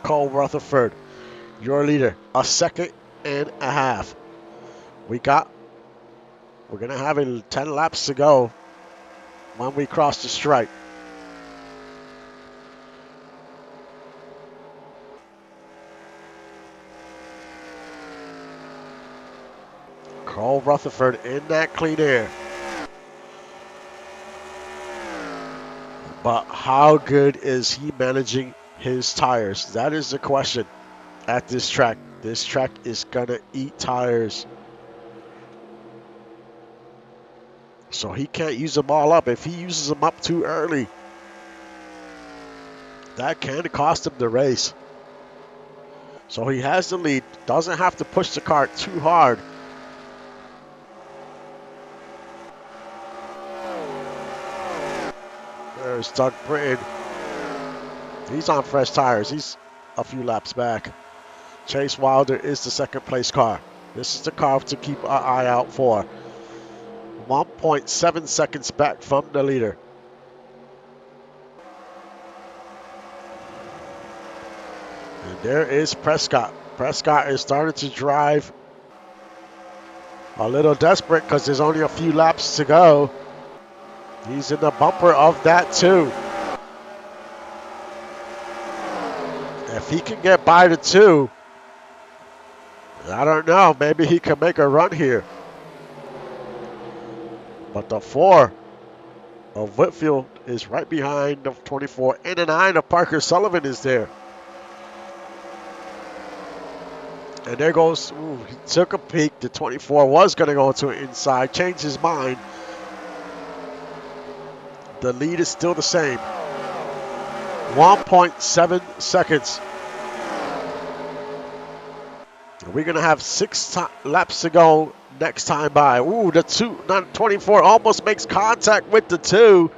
Cole Rutherford, your leader, a 2.5 seconds. We're going to have 10 laps to go when we cross the stripe. Cole Rutherford in that clean air. But how good is he managing his tires? That is the question at this track. This track is going to eat tires. So he can't use them all up. If he uses them up too early, that can cost him the race. So he has the lead. Doesn't have to push the car too hard. There's Doug Britton. He's on fresh tires. He's a few laps back. Chase Wilder is the second place car. This is the car to keep an eye out for. 1.7 seconds back from the leader. And there is Prescott. Prescott is starting to drive a little desperate because there's only a few laps to go. He's in the bumper of that too. If he can get by the 2, I don't know, maybe he can make a run here. But the 4 of Whitfield is right behind the 24, and the 9 of Parker Sullivan is there. And there goes, he took a peek. The 24 was going to go to an inside, changed his mind. The lead is still the same. 1.7 seconds. We're going to have 6 laps to go next time by. The 24 almost makes contact with the 2.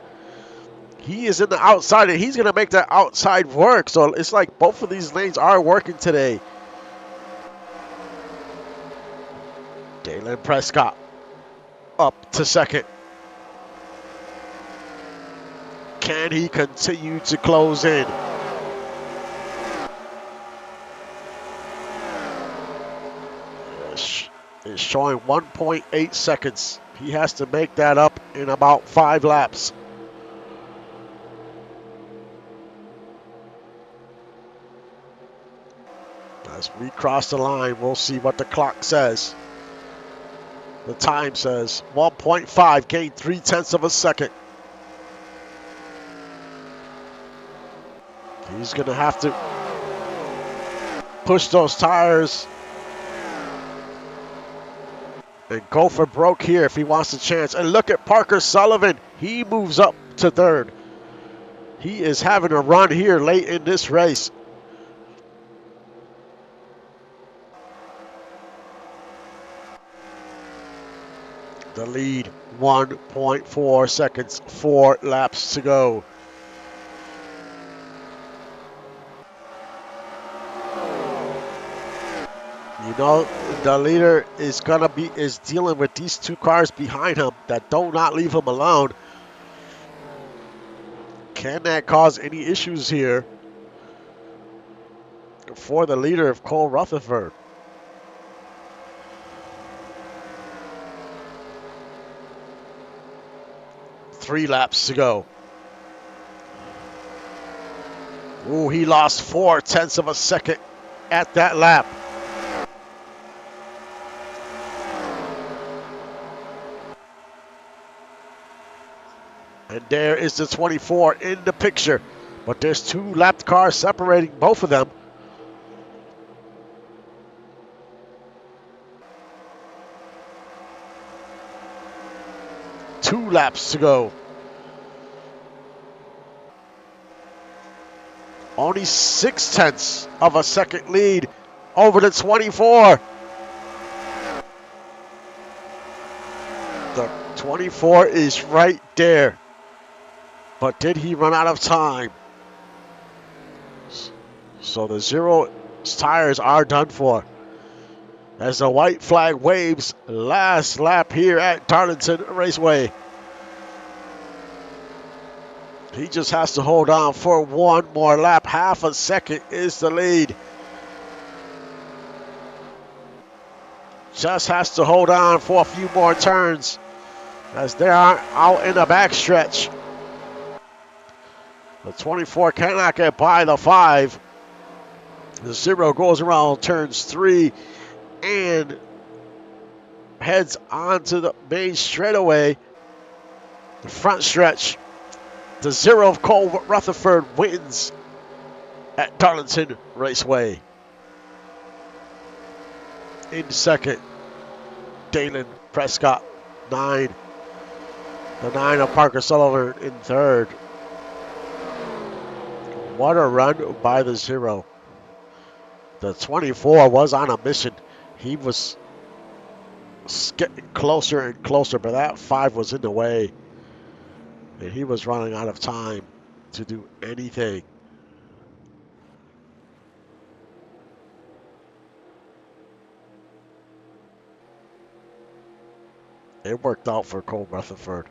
He is in the outside, and he's going to make that outside work. So it's like both of these lanes are working today. Dalen Prescott up to second. Can he continue to close in? It's showing 1.8 seconds. He has to make that up in about 5 laps. As we cross the line, we'll see what the clock says. The time says 1.5, gained 0.3 of a second. He's going to have to push those tires and go for broke here if he wants a chance. And look at Parker Sullivan. He moves up to 3rd. He is having a run here late in this race. The lead, 1.4 seconds, 4 laps to go. You know, the leader is dealing with these 2 cars behind him that do not leave him alone. Can that cause any issues here for the leader of Cole Rutherford? Three laps to go. He lost 0.4 of a second at that lap. And there is the 24 in the picture. But there's 2 lapped cars separating both of them. Two laps to go. Only 0.6 of a second lead over the 24. The 24 is right there. But did he run out of time? So the 0 tires are done for. As the white flag waves, last lap here at Darlington Raceway. He just has to hold on for one more lap. Half a second is the lead. Just has to hold on for a few more turns as they are out in the backstretch. The 24 cannot get by the 5. The 0 goes around turns 3 and heads onto the main straightaway, the front stretch. The 0 of Cole Rutherford wins at Darlington Raceway. In second, Dalen Prescott, 9. The 9 of Parker Sullivan in third. What a run by the 0. The 24 was on a mission. He was getting closer and closer, but that 5 was in the way. And he was running out of time to do anything. It worked out for Cole Rutherford.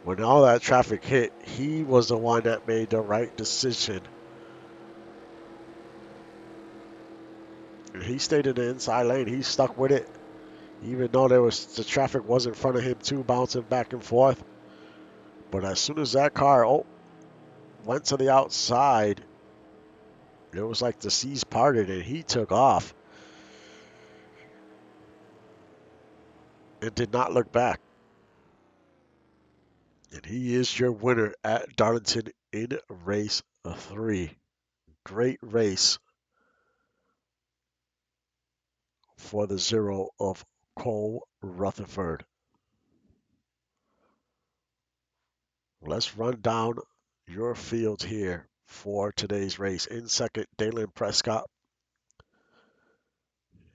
When all that traffic hit, he was the one that made the right decision. And he stayed in the inside lane. He stuck with it, even though the traffic was in front of him too, bouncing back and forth. But as soon as that car went to the outside, it was like the seas parted and he took off and did not look back. And he is your winner at Darlington in race 3. Great race for the 0 of Cole Rutherford. Let's run down your field here for today's race. In second, Dalen Prescott.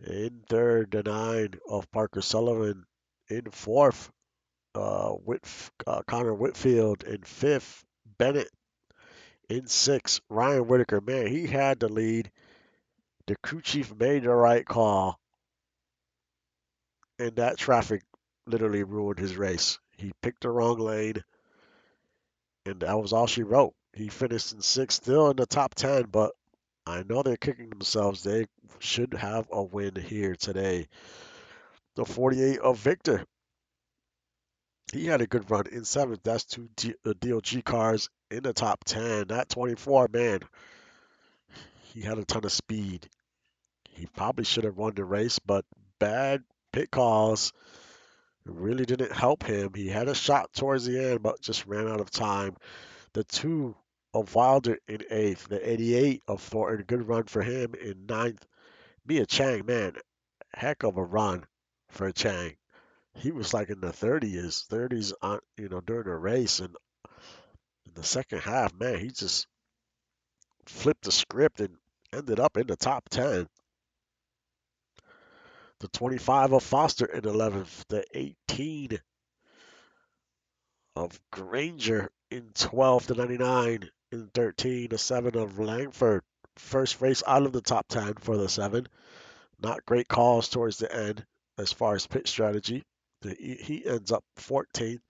In third, the 9 of Parker Sullivan. In fourth, Connor Whitfield. In fifth, Bennett. In sixth, Ryan Whitaker. Man, he had the lead. The crew chief made the right call, and that traffic literally ruined his race. He picked the wrong lane, and that was all she wrote. He finished in sixth, still in the top 10, but I know they're kicking themselves. They should have a win here today. The 48 of Victor. He had a good run in seventh. That's two DOG cars in the top 10. That 24, man, he had a ton of speed. He probably should have won the race, but bad pit calls really didn't help him. He had a shot towards the end, but just ran out of time. The 2 of Wilder in eighth. The 88 of Thornton, good run for him in ninth. Mia Chang, man, heck of a run for Chang. He was like in the 30s on, during the race, and in the second half, man, he just flipped the script and ended up in the top 10. The 25 of Foster in 11th. The 18 of Granger in 12th. The 99 in 13. The 7 of Langford. First race out of the top 10 for the 7. Not great calls towards the end as far as pit strategy. He ends up 14th.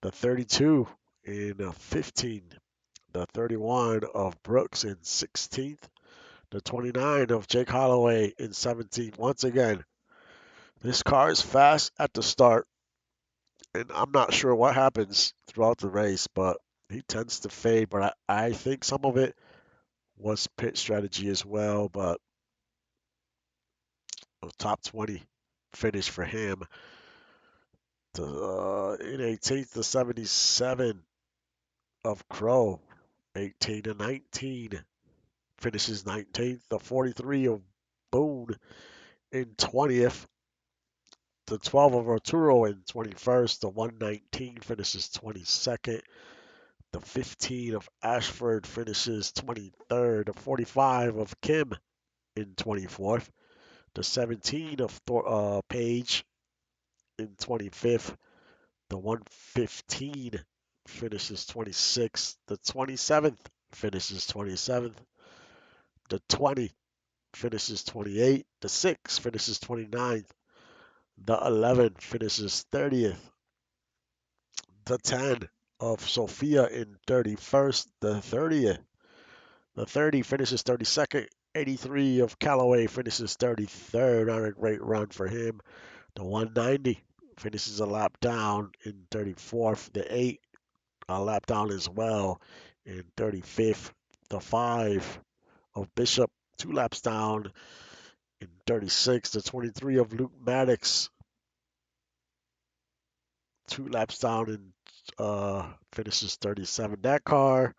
The 32 in 15. The 31 of Brooks in 16th. The 29 of Jake Holloway in 17th. Once again, this car is fast at the start, and I'm not sure what happens throughout the race, but he tends to fade. But I think some of it was pit strategy as well, but a top 20 finish for him. In 18th, the 77 of Crow, 18 to 19, finishes 19th. The 43 of Boone in 20th. The 12 of Arturo in 21st. The 119 finishes 22nd. The 15 of Ashford finishes 23rd. The 45 of Kim in 24th. The 17 of Page in 25th. The 115 finishes 26th. The 27th finishes 27th. The 20 finishes 28th. The 6 finishes 29th. The 11 finishes 30th. The 10 of Sophia in 31st. The 30th. The 30 finishes 32nd. 83 of Callaway finishes 33rd. Not a great run for him. The 190 finishes a lap down in 34th. The 8 a lap down as well in 35th. The 5 of Bishop 2 laps down in 36th. The 23 of Luke Maddox 2 laps down in finishes 37. That car,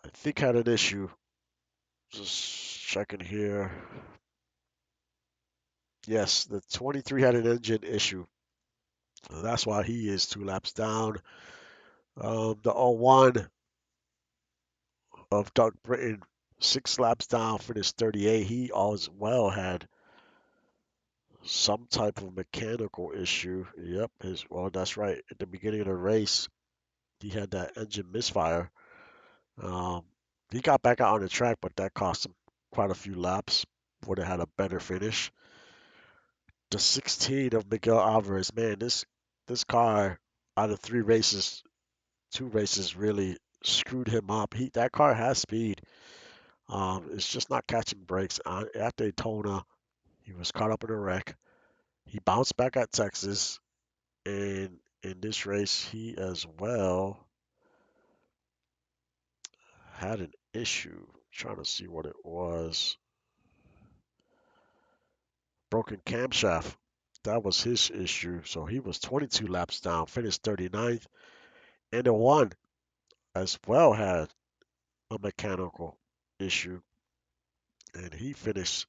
I think, had an issue. Just checking here. Yes, the 23 had an engine issue. That's why he is 2 laps down. The 01 of Doug Britton, 6 laps down, finished 38. He as well had some type of mechanical issue. Yep, well, that's right. At the beginning of the race, he had that engine misfire. Um, he got back out on the track, but that cost him quite a few laps. Would have had a better finish. The 16 of Miguel Alvarez, man, this car out of 3 races, 2 races really screwed him up. That car has speed. It's just not catching brakes. At Daytona, he was caught up in a wreck. He bounced back at Texas, and in this race, he as well had an issue. Trying to see what it was. Broken camshaft. That was his issue. So he was 22 laps down, finished 39th. And the one as well had a mechanical issue, and he finished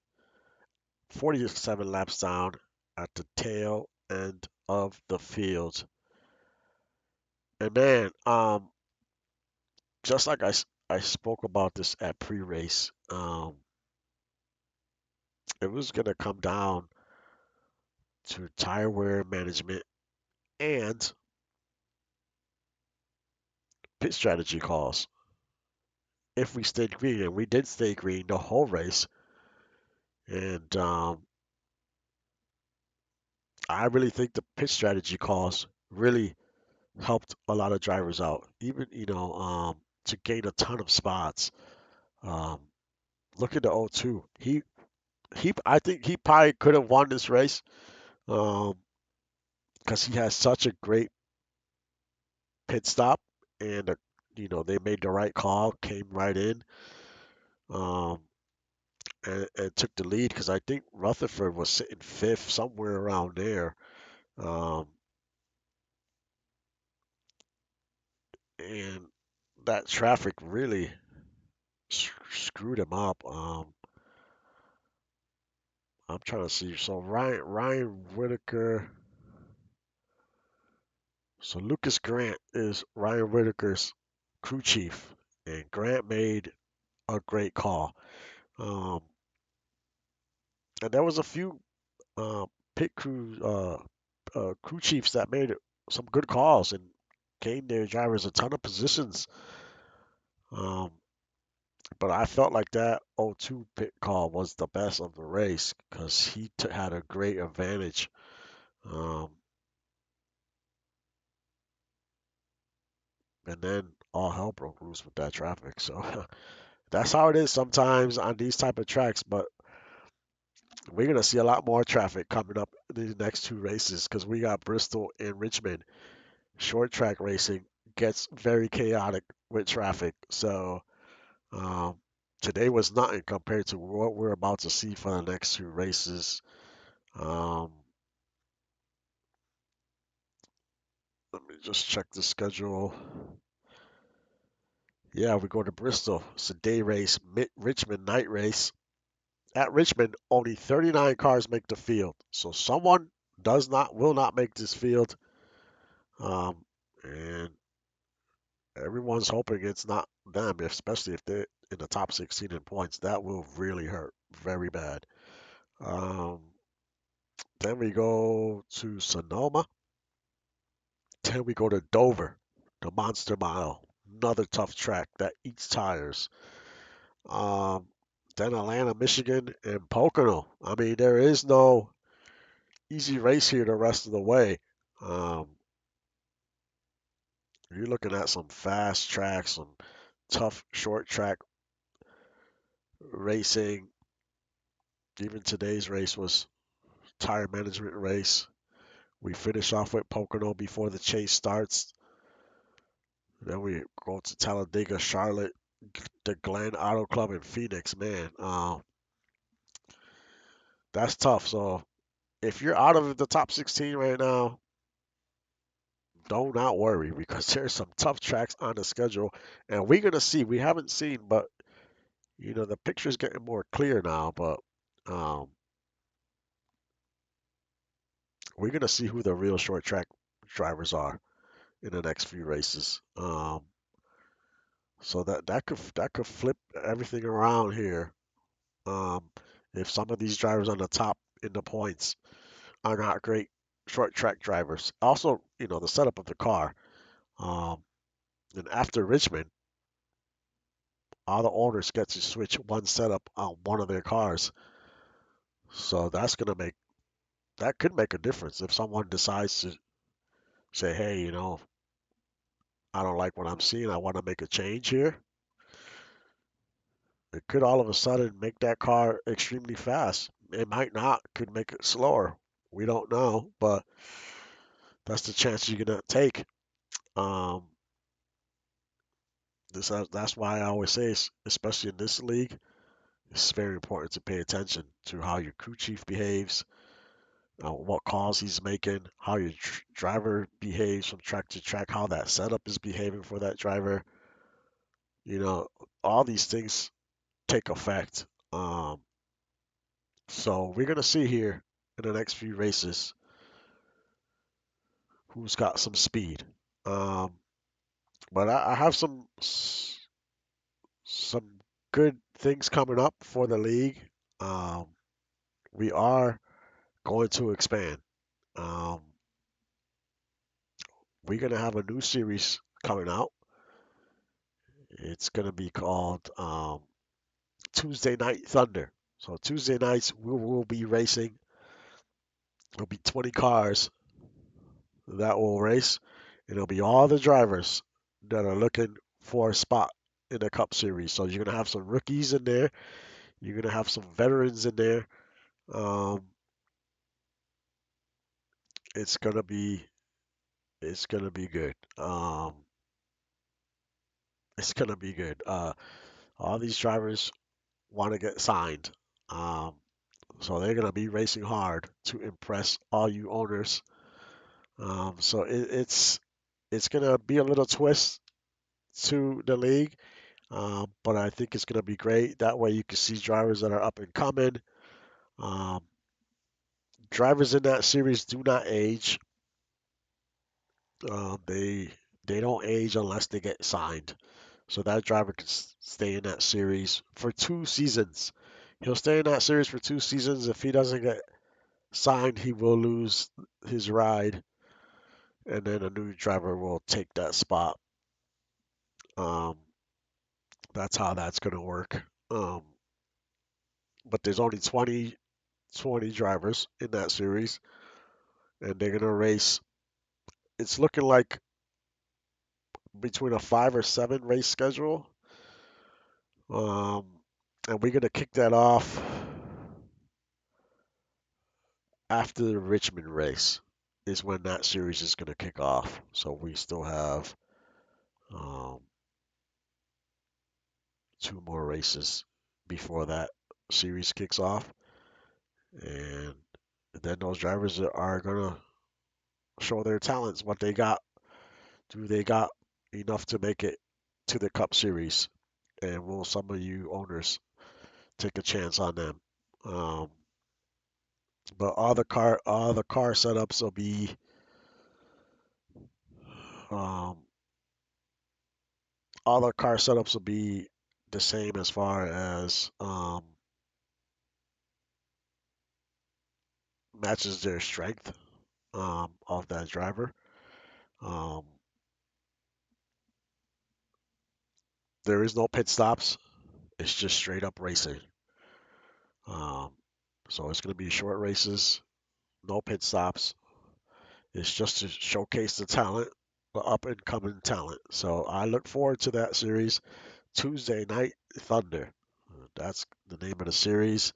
47 laps down at the tail end of the field. And man, just like I spoke about this at pre-race, it was gonna come down to tire wear management and pit strategy calls. If we stayed green, and we did stay green the whole race, and I really think the pit strategy calls really helped a lot of drivers out, even to gain a ton of spots. Um, Look at the O2. I think he probably could have won this race um, because he has such a great pit stop, and they made the right call, came right in, um, and took the lead. Because I think Rutherford was sitting fifth, somewhere around there, um, and that traffic really screwed him up. I'm trying to see. So Ryan Whitaker. So Lucas Grant is Ryan Whitaker's crew chief, and Grant made a great call. Um, and there was a few uh, pit crew chiefs that made some good calls and gained their drivers a ton of positions. Um, but I felt like that O2 pit call was the best of the race because he had a great advantage. Um, and then all hell broke loose with that traffic. So that's how it is sometimes on these type of tracks. But we're gonna see a lot more traffic coming up in the next 2 races because we got Bristol and Richmond. Short track racing gets very chaotic with traffic. So um, today was nothing compared to what we're about to see for the next 2 races. Um, Let me just check the schedule. Yeah, we go to Bristol. It's a day race. Richmond night race. At Richmond, only 39 cars make the field. So someone will not make this field. And everyone's hoping it's not them, especially if they're in the top 16 in points. That will really hurt very bad. Um, then we go to Sonoma. Then we go to Dover, the Monster Mile. Another tough track that eats tires. Um, then Atlanta, Michigan, and Pocono. I mean, there is no easy race here the rest of the way. Um, you're looking at some fast tracks, some tough short track racing. Even today's race was tire management race. We finish off with Pocono before the chase starts. Then we go to Talladega, Charlotte, the Glen Auto Club in Phoenix. Man, that's tough. So if you're out of the top 16 right now, do not worry because there's some tough tracks on the schedule, and we're gonna see. We haven't seen, but the picture's getting more clear now. But um, we're gonna see who the real short track drivers are in the next few races. So that could flip everything around here. Um, if some of these drivers on the top in the points are not great short track drivers. Also, the setup of the car. Um, and after Richmond, all the owners get to switch one setup on one of their cars. So that could make a difference if someone decides to say, hey, I don't like what I'm seeing. I want to make a change here. It could all of a sudden make that car extremely fast. It might not, could make it slower. We don't know, but that's the chance you're gonna take. Um, that's why I always say, especially in this league, it's very important to pay attention to how your crew chief behaves, what calls he's making, how your driver behaves from track to track, how that setup is behaving for that driver. You know, all these things take effect. So we're gonna see here in the next few races who's got some speed. Um, but I have some good things coming up for the league. Um, we are going to expand. Um, we're gonna have a new series coming out. It's gonna be called Tuesday Night Thunder. So Tuesday nights we will be racing. There'll be 20 cars that will race. And it'll be all the drivers that are looking for a spot in the Cup Series. So you're gonna have some rookies in there. You're gonna have some veterans in there. Um, it's gonna be it's gonna be good. It's gonna be good. All these drivers want to get signed. Um, so they're gonna be racing hard to impress all you owners. So it's gonna be a little twist to the league, but I think it's gonna be great. That way you can see drivers that are up and coming. Um, Drivers in that series do not age. They don't age unless they get signed. So that driver can stay in that series for 2 seasons. He'll stay in that series for 2 seasons. If he doesn't get signed, he will lose his ride, and then a new driver will take that spot. Um, that's how that's going to work. Um, but there's only 20 drivers in that series, and they're going to race. It's looking like between a 5 or 7 race schedule. Um, and we're going to kick that off after the Richmond race is when that series is going to kick off. So we still have um, 2 more races before that series kicks off, and then those drivers are going to show their talents. What they got? Do they got enough to make it to the Cup Series? And will some of you owners take a chance on them? Um, but all the car setups will be um, all the car setups will be the same as far as matches their strength of that driver. Um, there is no pit stops. It's just straight up racing. Um, so it's going to be short races, no pit stops. It's just to showcase the talent, the up and coming talent. So I look forward to that series. Tuesday Night Thunder. That's the name of the series.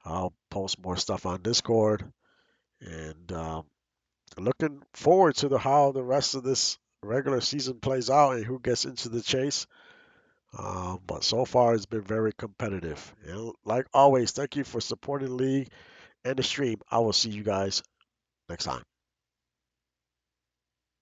I'll post more stuff on Discord, and looking forward to how the rest of this regular season plays out and who gets into the chase. But so far, it's been very competitive. And like always, thank you for supporting the league and the stream. I will see you guys next time.